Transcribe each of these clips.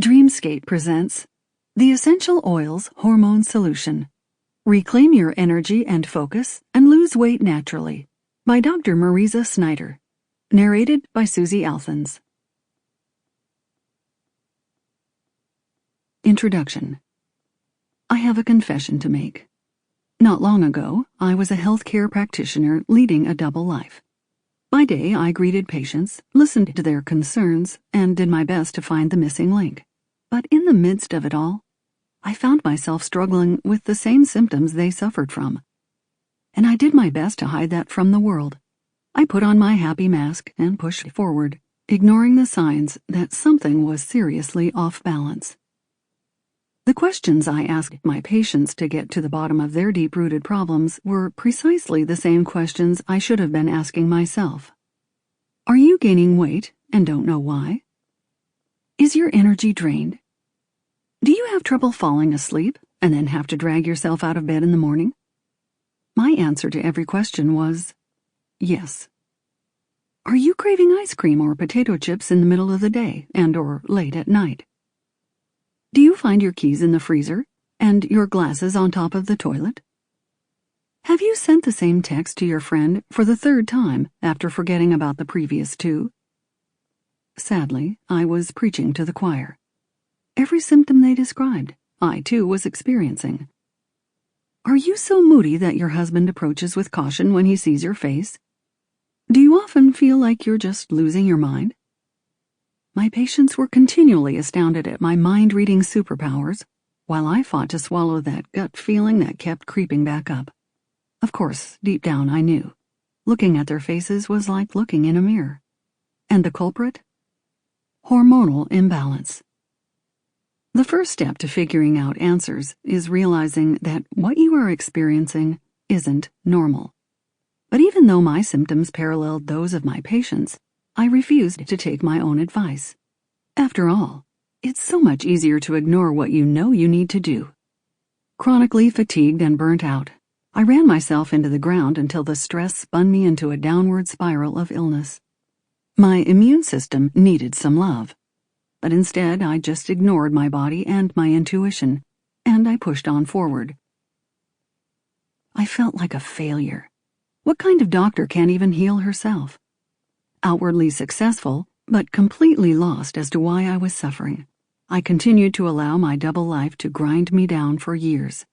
Dreamscape presents The Essential Oils Hormone Solution. Reclaim your energy and focus and lose weight naturally by Dr. Mariza Snyder. Narrated by Suzie Althens. Introduction. I have a confession to make. Not long ago, I was a healthcare practitioner leading a double life. By day, I greeted patients, listened to their concerns, and did my best to find the missing link. But in the midst of it all, I found myself struggling with the same symptoms they suffered from. And I did my best to hide that from the world. I put on my happy mask and pushed forward, ignoring the signs that something was seriously off balance. The questions I asked my patients to get to the bottom of their deep-rooted problems were precisely the same questions I should have been asking myself. Are you gaining weight and don't know why? Is your energy drained? Do you have trouble falling asleep and then have to drag yourself out of bed in the morning? My answer to every question was yes. Are you craving ice cream or potato chips in the middle of the day and/or late at night? Do you find your keys in the freezer and your glasses on top of the toilet? Have you sent the same text to your friend for the third time after forgetting about the previous two? Sadly, I was preaching to the choir. Every symptom they described, I too was experiencing. Are you so moody that your husband approaches with caution when he sees your face? Do you often feel like you're just losing your mind? My patients were continually astounded at my mind-reading superpowers, while I fought to swallow that gut feeling that kept creeping back up. Of course, deep down I knew. Looking at their faces was like looking in a mirror. And the culprit? Hormonal imbalance. The first step to figuring out answers is realizing that what you are experiencing isn't normal. But even though my symptoms paralleled those of my patients, I refused to take my own advice. After all, it's so much easier to ignore what you know you need to do. Chronically fatigued and burnt out, I ran myself into the ground until the stress spun me into a downward spiral of illness. My immune system needed some love, but instead I just ignored my body and my intuition, and I pushed on forward. I felt like a failure. What kind of doctor can't even heal herself? Outwardly successful, but completely lost as to why I was suffering, I continued to allow my double life to grind me down for years.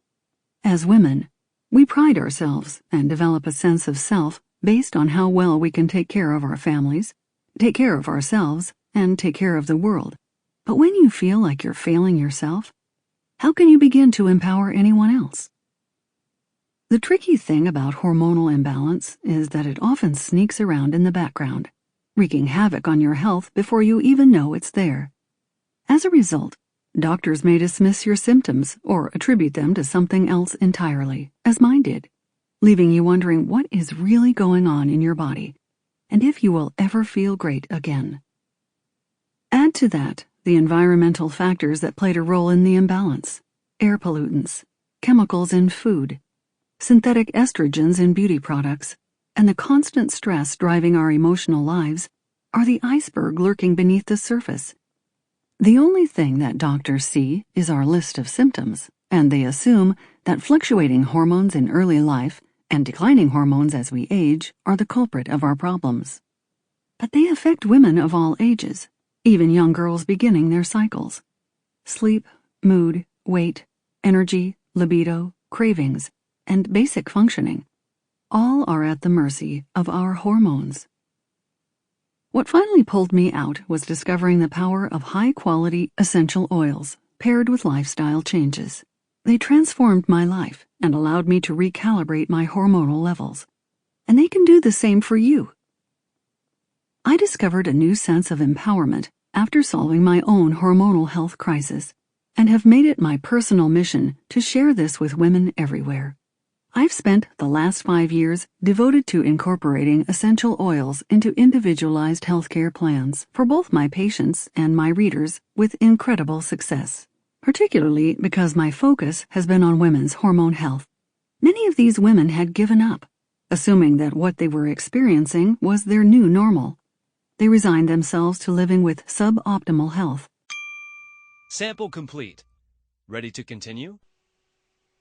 As women, we pride ourselves and develop a sense of self based on how well we can take care of our families, take care of ourselves, and take care of the world. But when you feel like you're failing yourself, how can you begin to empower anyone else? The tricky thing about hormonal imbalance is that it often sneaks around in the background, wreaking havoc on your health before you even know it's there. As a result, doctors may dismiss your symptoms or attribute them to something else entirely, as mine did, leaving you wondering what is really going on in your body and if you will ever feel great again. Add to that the environmental factors that played a role in the imbalance: air pollutants, chemicals in food, synthetic estrogens in beauty products, and the constant stress driving our emotional lives are the iceberg lurking beneath the surface. The only thing that doctors see is our list of symptoms, and they assume that fluctuating hormones in early life and declining hormones as we age are the culprit of our problems. But they affect women of all ages, even young girls beginning their cycles. Sleep, mood, weight, energy, libido, cravings, and basic functioning all are at the mercy of our hormones. What finally pulled me out was discovering the power of high-quality essential oils paired with lifestyle changes. They transformed my life and allowed me to recalibrate my hormonal levels. And they can do the same for you. I discovered a new sense of empowerment after solving my own hormonal health crisis, and have made it my personal mission to share this with women everywhere. I've spent the last 5 years devoted to incorporating essential oils into individualized healthcare plans for both my patients and my readers with incredible success, particularly because my focus has been on women's hormone health. Many of these women had given up, assuming that what they were experiencing was their new normal. They resigned themselves to living with suboptimal health. Sample complete. Ready to continue?